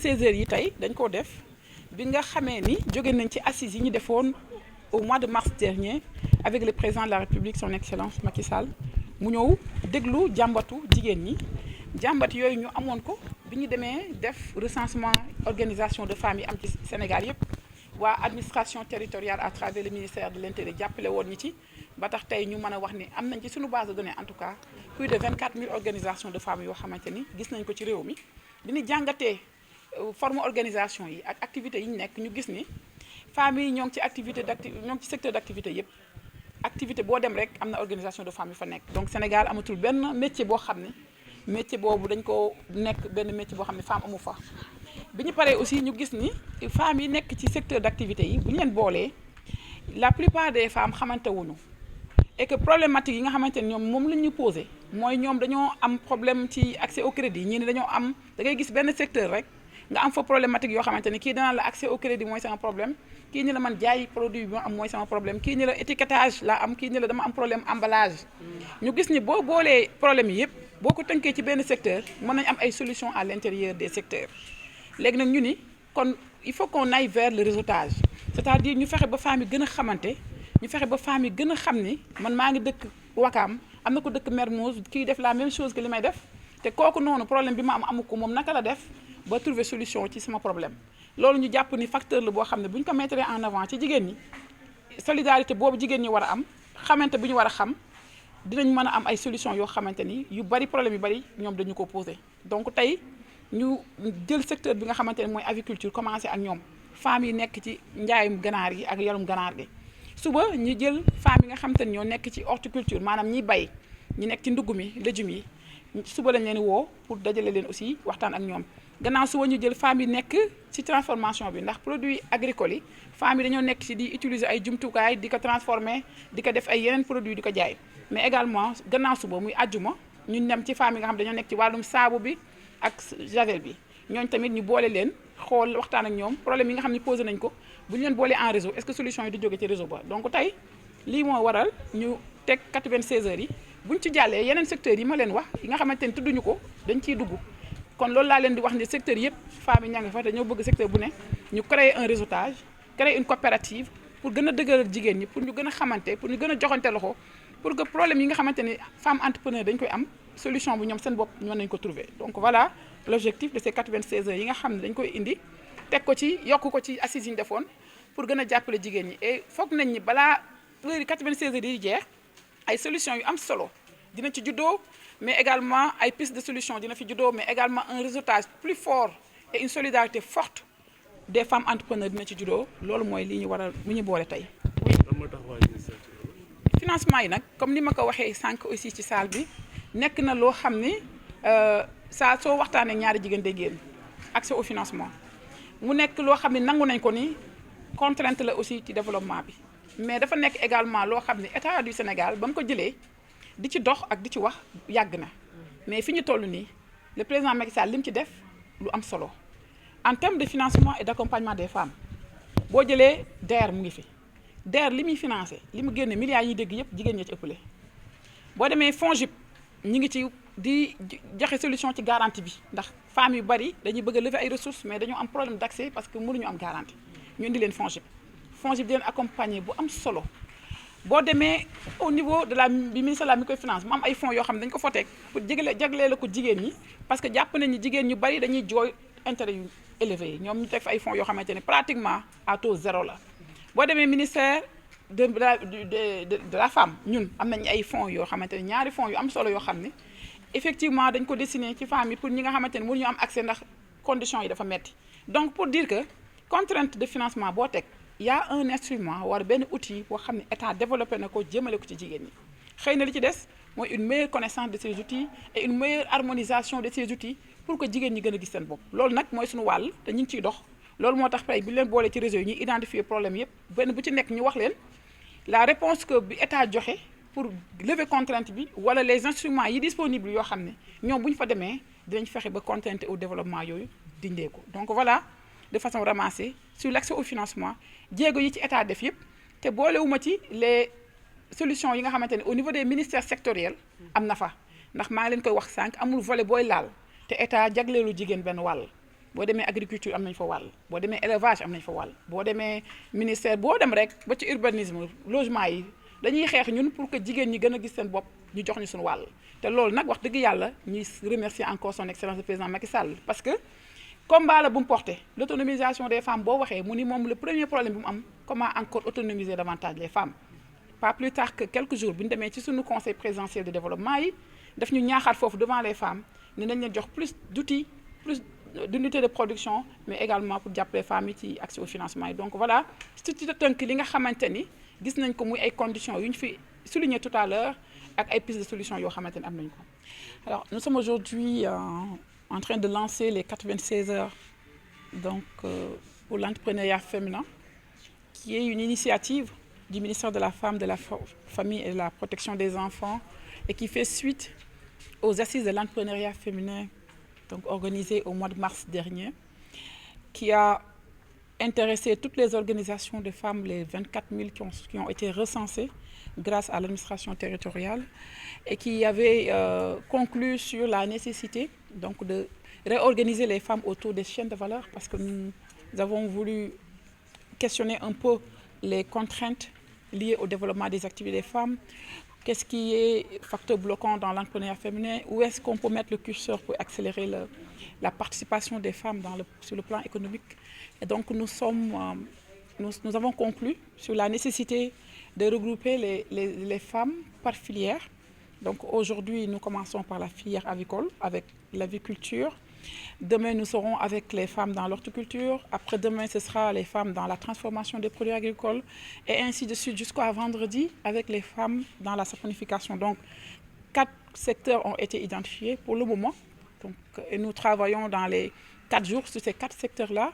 16h yi tey dañ ko def bi nga xamee ni jóge nañ ci assises yi ñu defoon au mois de mars dernier avec le président de la République son excellence Macky Sall mu ñëw déglu jàmbatu jigéen ñi jàmbat yooyu ñu amoon ko bi ñu demee def recensement organisation de femmes yi am ci Sénégal yépp waa administration territoriale à travers le ministère de l'Intérieur jàppale woon ñi ci ba tax tey ñu mën a wax ni am nañ ci suñu base de données en tout cas plus de 24 000 organisations de femmes yoo xamante ni gis nañ ko ci réew mi bi ñu jàngatee forme organisation yi ak activités yi ñu nekk ñu gis ni femmes yi ñoo ngi ci activité ñoo ngi ci secteur d'activité yépp activité boo dem rek am na organisation de femmes yu fa nekk donc Sénégal amatul benn métier boo xam ne métier boobu dañ ko nekk benn métier boo xam ne femme amu fa bi ñu paree aussi ñu gis ni femmes yi nekk ci secteur d'activité yi bu ñu leen boolee la plupart des femmes xamante wuñu et que problématique yi nga xamante ne ñoom moom la ñu posé mooy ñoom dañoo am problème ci accès au crédit ñii ne dañoo am da ngay gis benn secteur rek nga am fa problématique yoo xamante ni kii danaa la accès au crédit mooy sama problème kii ni la man jaay produit bi ma am mooy sama problème kii ni la étiquetage la am kii ni la dama am problème emballage ñu gis ni boo boolee problème yi yëpp boo ko tënkee ci benn secteur mën nañ am ay solutions à l'intérieur des secteurs léegi nag ñu ni kon il faut qu'on aille vers le réseautage c'est-à-dire ñu fexe ba femmes yi gën a xamante ñu fexe ba femmes yi gën a xam ni man maa ngi dëkk Wakaam am na ko dëkk Mermoz kii def la même chose que li may def te kooku noonu problème bi ma am amu ko moom naka la def ba trouver solution ci sama problème loolu ñu jàpp ni facteur la boo xam ne bu ñu ko mettre en avant ci jigéen ñi solidarité boobu jigéen ñi war a am xamante bu ñu war a xam dinañ mën a am ay solution yoo xamante ni yu bari problème yu bari ñoom dañu ko posé donc tey ñu jël secteur bi nga xamante ne mooy aviculture commencé ak ñoom femmes yi nekk ci njaayum ganaar yi ak yarum ganaar gi suba ñu jël femmes yi nga xamante ne ñoo nekk ci horticulture maanaam ñiy bay ñi nekk ci ndugg mi légumes yi suba lañ leen woo pour dajale leen aussi waxtaan ak ñoom gannaaw suba ñu jël femmes yi nekk ci transformation bi ndax produits agricoles yi femmes yi dañoo nekk ci di utiliser ay jumtukaay di ko transformer di ko def ay yeneen produits di ko jaay mais également gannaaw suba muy àjjuma ñu dem ci femmes yi nga xam dañoo nekk ci wàllum saabu bi ak javel bi ñooñ tamit ñu boole leen xool waxtaan ak ñoom problème yi nga xam ne posé nañ ko bu ñu leen boolee en réseau est-ce que solution yi di jóge ci réseau ba donc tey lii moo waral ñu teg 96 heures yi buñ ci jàllee yeneen secteurs yi ma leen wax yi nga xamante ni tudduñu ko dañ ciy dugg kon loolu laa leen di wax ni secteur yëpp femmes yi ña nga fa dañoo bëgg secteur bu ne ñu créer un réseautage créer une coopérative pour gën a dëgëral jigéen ñi pour ñu gën a xamante pour ñu gën a joxante loxo pour que problème yi nga xamante ni femme entrepreneur dañ koy am solution bu ñoom seen bopp mën nañ ko trouver donc voilà l'objectif de ces 96 heures yi nga xam ne dañ koy indi teg ko ci yokk ko ci assises yi ñu defoon pour gën a jàppale jigéen ñi et foog nañ ni balaa heure 96 heures yi jeex ay solutions yu am solo dina ci juddoo mais également ay pistes de solution dina fi juddoo mais également un réseautage plus fort et une solidarité forte des femmes entrepreneurs dina ci juddoo loolu mooy li ñu war a mu ñu boole tey. financement yi nag comme ni ma ko waxee sànq aussi ci salle bi nekk na loo xam ni saa soo waxtaanee ñaari jigéen day génn accès au financement mu nekk loo xam ne nangu nañ ko ni contrainte la aussi ci développement bi mais dafa nekk également loo xam ne état du Sénégal ba mu ko jëlee di ci dox ak di ci wax yàgg na mais fi ñu toll nii le président Macky Sall li mu ci def lu am solo en termes de financement et d'accompagnement des femmes boo jëlee DER mu ngi fi DER li muy financé li mu génne milliards yi dégg yëpp jigéen ñi ci ëppale boo demee FONGIP ñi ngi ci di joxe solution ci garantie bi ndax femmes yu bari dañuy bëgg a lever ay ressources mais dañoo am problème d'accès parce que mënuñu am garantie ñu indi leen FONGIP di leen accompagner bu am solo boo demee au niveau de bi ministère de la microfinance mu am ay fonds yoo xam ne dañu ko fa teg pour jaglee la ko jigéen ñi parce que jàpp nañu jigéen ñu bari dañuy jooy intérêt yu élevé yi ñoom ñu teg fa ay fonds yoo xamante ne pratiquement à taux zéro la boo demee ministère de la femme ñun am nañ ay fonds yoo xamante ne ñaari fonds yu am solo yoo xam ne effectivement dañ ko destiné ci femmes yi pour ñi nga xamante ne mënuñu am accès ndax conditions yi dafa metti donc pour dire que contrainte de financement boo teg y a un instrument wala benn outil boo xam ne état développé na ko jëmale ko ci jigéen ñi xëy na li ci des mooy une meilleure connaissance de ces outils et une meilleure harmonisation de ces outils pour que jigéen ñi gën a gis seen bopp loolu nag mooy suñu wàll te ñu ngi ciy dox loolu moo tax tey bi leen boolee ci réseau yi ñuy identifier problème yépp benn bu ci nekk ñu wax leen la réponse que bi état joxe pour lever contrainte bi wala les instruments yi disponibles yoo xam ne ñoom bu ñu fa demee dinañ fexe ba contrainte au développement yooyu dindee ko donc voilà de façon ramassée sur l'accès au financement jéego yi ci état def yépp te boolewuma ci les solutions yi nga xamante ne au niveau des ministères sectoriels am na fa ndax maa ngi leen koy wax sànq amul volet booy laal te état jagleelu jigéen benn wàll boo demee agriculture am nañ fa wàll boo demee élevage am nañ fa wàll boo demee ministère boo dem rek ba ci urbanisme logement yi dañuy xeex ñun pour que jigéen ñi gën a gis seen bopp ñu jox ñu suñu wàll te loolu nag wax dëgg yàlla ñuy remercier encore son excellence le président Macky Sall parce que combat la bu mu porté l'autonomisation des femmes boo waxee mu ni moom le premier problème bu mu am comment encore autonomiser davantage les femmes pas plus tard que quelques jours bu ñu demee ci suñu conseil présidentiel de développement yi daf ñu ñaaxaat foofu devant les femmes ne nañ leen jox plus d'outils plus d'unités de production mais également pour jàppale femmes yi ci accès au financement yi donc voilà ci tënk li nga xamante ni gis nañ ko muy ay conditions yu ñu fi souligné tout à l'heure ak ay pistes de solutions yoo xamante ni am nañ ko. Alors nous sommes aujourd'hui en train de lancer les 96 heures donc pour l'entrepreneuriat féminin qui est une initiative du ministère de la Femme, de la Famille et de la Protection des enfants et qui fait suite aux assises de l'entrepreneuriat féminin donc organisées au mois de mars dernier, qui a intéressé toutes les organisations de femmes, les 24 000 qui ont été recensées grâce à l'administration territoriale et qui avait conclu sur la nécessité donc de réorganiser les femmes autour des chaînes de valeur parce que nous avons voulu questionner un peu les contraintes liées au développement des activités des femmes. Qu'est-ce qui est facteur bloquant dans l'entrepreneuriat féminin? Où est-ce qu'on peut mettre le curseur pour accélérer la participation des femmes sur le plan économique? Et donc nous avons conclu sur la nécessité de regrouper les femmes par filière. Donc aujourd'hui, nous commençons par la filière avicole avec l'aviculture. Demain, nous serons avec les femmes dans l'horticulture. Après-demain, ce sera les femmes dans la transformation des produits agricoles. Et ainsi de suite jusqu'à vendredi avec les femmes dans la saponification. Donc, 4 secteurs ont été identifiés pour le moment. Donc, et nous travaillons dans les 4 jours sur ces 4 secteurs-là.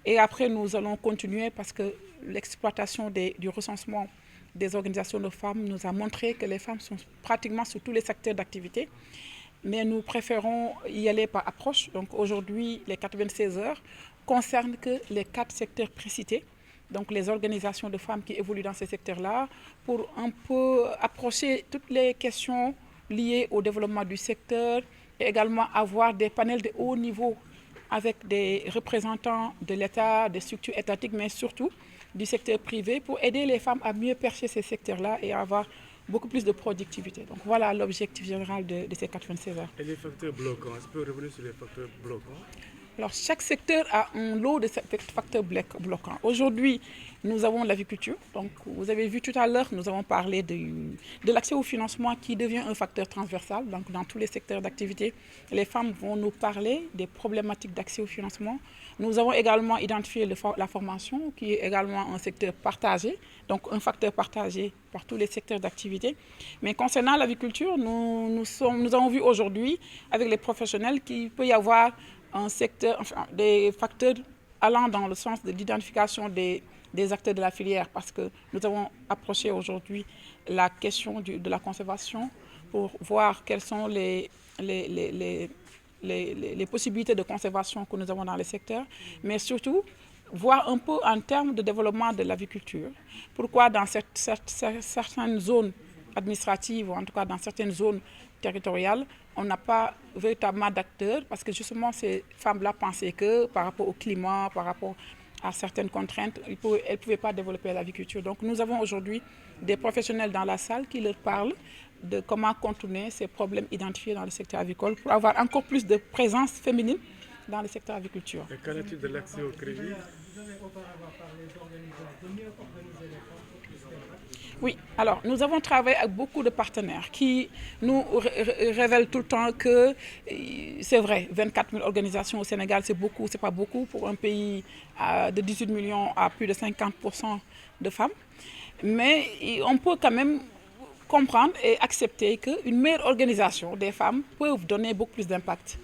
Et après, nous allons continuer parce que l'exploitation du recensement des organisations de femmes nous a montré que les femmes sont pratiquement sur tous les secteurs d'activité. Mais nous préférons y aller par approche. Donc aujourd'hui, les 96 heures concernent que les 4 secteurs précités, donc les organisations de femmes qui évoluent dans ces secteurs-là, pour un peu approcher toutes les questions liées au développement du secteur et également avoir des panels de haut niveau avec des représentants de l'État, des structures étatiques, mais surtout du secteur privé pour aider les femmes à mieux percer ces secteurs-là et à avoir beaucoup plus de productivité. Donc voilà l'objectif général de ces 96 heures. Et les facteurs bloquants, est-ce que vous pouvez revenir sur les facteurs bloquants? Alors chaque secteur a un lot de facteurs bloquants. Aujourd'hui, nous avons l'aviculture. Donc vous avez vu tout à l'heure, nous avons parlé de l'accès au financement qui devient un facteur transversal. Donc dans tous les secteurs d'activité, les femmes vont nous parler des problématiques d'accès au financement. Nous avons également identifié la formation qui est également un secteur partagé, donc un facteur partagé par tous les secteurs d'activité. Mais concernant l'aviculture, nous avons vu aujourd'hui avec les professionnels qu'il peut y avoir un secteur, enfin, des facteurs allant dans le sens de l'identification des acteurs de la filière parce que nous avons approché aujourd'hui la question de la conservation pour voir quelles sont les possibilités de conservation que nous avons dans les secteurs, mais surtout voir un peu en termes de développement de l'aviculture. Pourquoi dans certaines zones administratives, ou en tout cas dans certaines zones territoriales, on n'a pas véritablement d'acteurs, parce que justement ces femmes-là pensaient que par rapport au climat, par rapport à certaines contraintes, elles ne pouvaient pas développer l'aviculture. Donc nous avons aujourd'hui des professionnels dans la salle qui leur parlent de comment contourner ces problèmes identifiés dans le secteur avicole pour avoir encore plus de présence féminine dans le secteur aviculture. Et qu'en est-il de l'accès au crédit? Vous avez auparavant parlé de mieux organiser les femmes pour plus d'impact. Oui, alors nous avons travaillé avec beaucoup de partenaires qui nous révèlent tout le temps que c'est vrai, 24 000 organisations au Sénégal, c'est beaucoup, c'est pas beaucoup pour un pays de 18 millions à plus de 50% de femmes. Mais on peut quand même comprendre et accepter qu'une meilleure organisation des femmes peut donner beaucoup plus d'impact.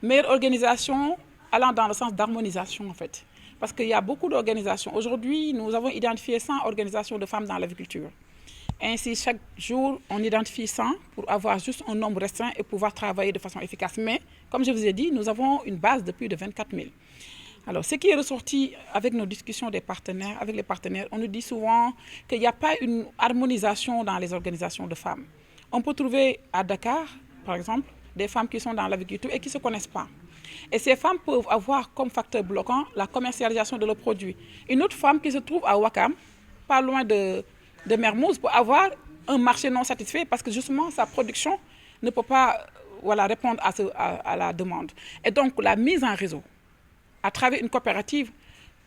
Meilleure organisation allant dans le sens d'harmonisation en fait. Parce qu'il y a beaucoup d'organisations. Aujourd'hui, nous avons identifié 100 organisations de femmes dans l'aviculture. Ainsi, chaque jour, on identifie 100 pour avoir juste un nombre restreint et pouvoir travailler de façon efficace. Mais, comme je vous ai dit, nous avons une base de plus de 24 000. Alors, ce qui est ressorti avec nos discussions avec les partenaires, on nous dit souvent qu'il n'y a pas une harmonisation dans les organisations de femmes. On peut trouver à Dakar, par exemple, des femmes qui sont dans l'agriculture et qui ne se connaissent pas. Et ces femmes peuvent avoir comme facteur bloquant la commercialisation de leurs produits. Une autre femme qui se trouve à Ouakam, pas loin de Mermoz, peut avoir un marché non satisfait parce que justement sa production ne peut pas répondre à la demande. Et donc la mise en réseau à travers une coopérative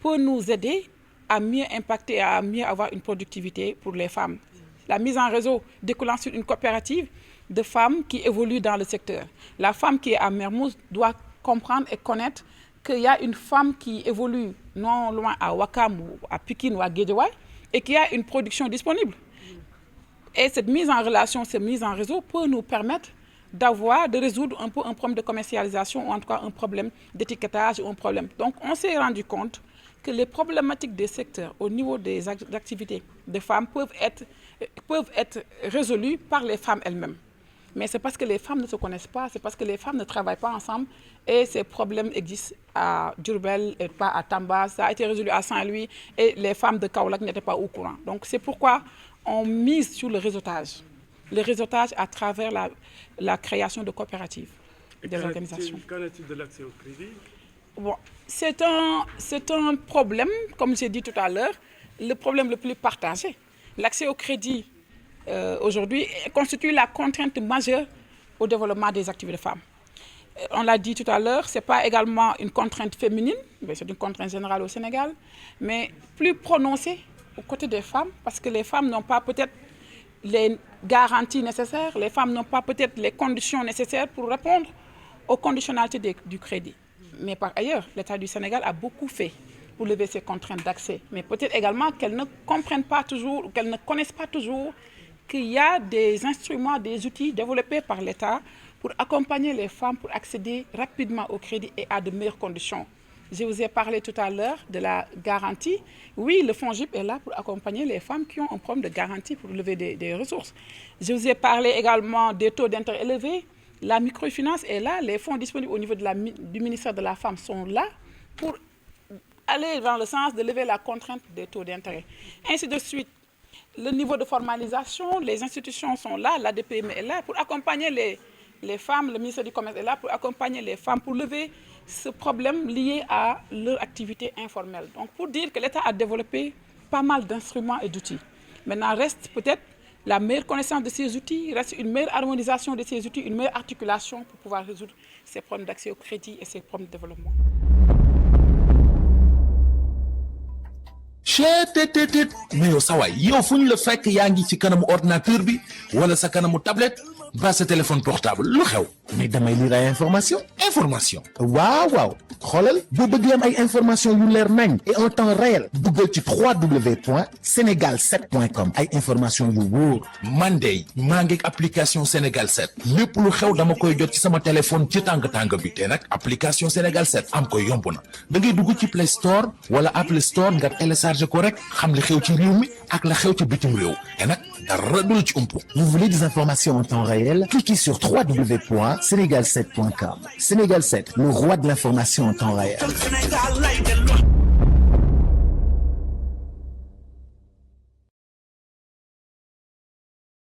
peut nous aider à mieux impacter, à mieux avoir une productivité pour les femmes. La mise en réseau découlant sur une coopérative de femmes qui évoluent dans le secteur. La femme qui est à Mermoz doit comprendre et connaître qu'il y a une femme qui évolue non loin à Ouakam ou à Pikine ou à Guédiawaye et qui a une production disponible. Et cette mise en relation, cette mise en réseau peut nous permettre de résoudre un peu un problème de commercialisation ou en tout cas un problème d'étiquetage ou un problème. Donc on s'est rendu compte que les problématiques des secteurs au niveau des activités des femmes peuvent être résolues par les femmes elles-mêmes. Mais c'est parce que les femmes ne se connaissent pas, c'est parce que les femmes ne travaillent pas ensemble et ces problèmes existent à Diourbel et pas à Tamba. Ça a été résolu à Saint-Louis et les femmes de Kaolack n'étaient pas au courant. Donc c'est pourquoi on mise sur le réseautage. Le réseautage à travers la création de coopératives, des organisations. Qu'en est-il de l'accès au crédit? Bon, c'est un problème, comme j'ai dit tout à l'heure, le problème le plus partagé. L'accès au crédit aujourd'hui constitue la contrainte majeure au développement des activités de femmes. On l'a dit tout à l'heure, ce n'est pas également une contrainte féminine, mais c'est une contrainte générale au Sénégal, mais plus prononcée aux côtés des femmes, parce que les femmes n'ont pas peut-être les garanties nécessaires, les femmes n'ont pas peut-être les conditions nécessaires pour répondre aux conditionnalités du crédit. Mais par ailleurs, l'État du Sénégal a beaucoup fait pour lever ces contraintes d'accès. Mais peut-être également qu'elles ne comprennent pas toujours, ou qu'elles ne connaissent pas toujours qu'il y a des instruments, des outils développés par l'État pour accompagner les femmes pour accéder rapidement au crédit et à de meilleures conditions. Je vous ai parlé tout à l'heure de la garantie. Oui, le FONGIP est là pour accompagner les femmes qui ont un problème de garantie pour lever des ressources. Je vous ai parlé également des taux d'intérêt élevés. La microfinance est là. Les fonds disponibles au niveau du ministère de la Femme sont là pour aller dans le sens de lever la contrainte des taux d'intérêt. Ainsi de suite. Le niveau de formalisation, les institutions sont là, l'ADPM est là pour accompagner les femmes, le ministère du Commerce est là pour accompagner les femmes pour lever ce problème lié à leur activité informelle. Donc pour dire que l'État a développé pas mal d'instruments et d'outils. Maintenant reste peut-être la meilleure connaissance de ces outils, reste une meilleure harmonisation de ces outils, une meilleure articulation pour pouvoir résoudre ces problèmes d'accès au crédit et ces problèmes de développement. cheetetetet mais yow sawaay yow fu ñu la fekk yaa ngi ci kanamu ordinateur bi wala sa kanamu tablette ba sa téléphone portable lu xew mais damay lire ay information waaw xoolal boo bëgg am ay information yu leer nañ et en temps réel duggal ci www.senegal7.com ay information yu wóor man de maa ngi application Sénégal 7 lépp lu xew dama koy jot ci sama téléphone ci tàng bi te nag application Sénégal 7 am ko yomb na da ngay dugg ci Play Store wala Apple Store nga télécharger ko rek xam li xew ci réew mi ak la xew ci bitim réew te nag dara du la ci umpu. Vous voulez des informations en temps réel? Cliquez sur www.senegal7.com. Sénégal 7, le roi de l'information en temps réel.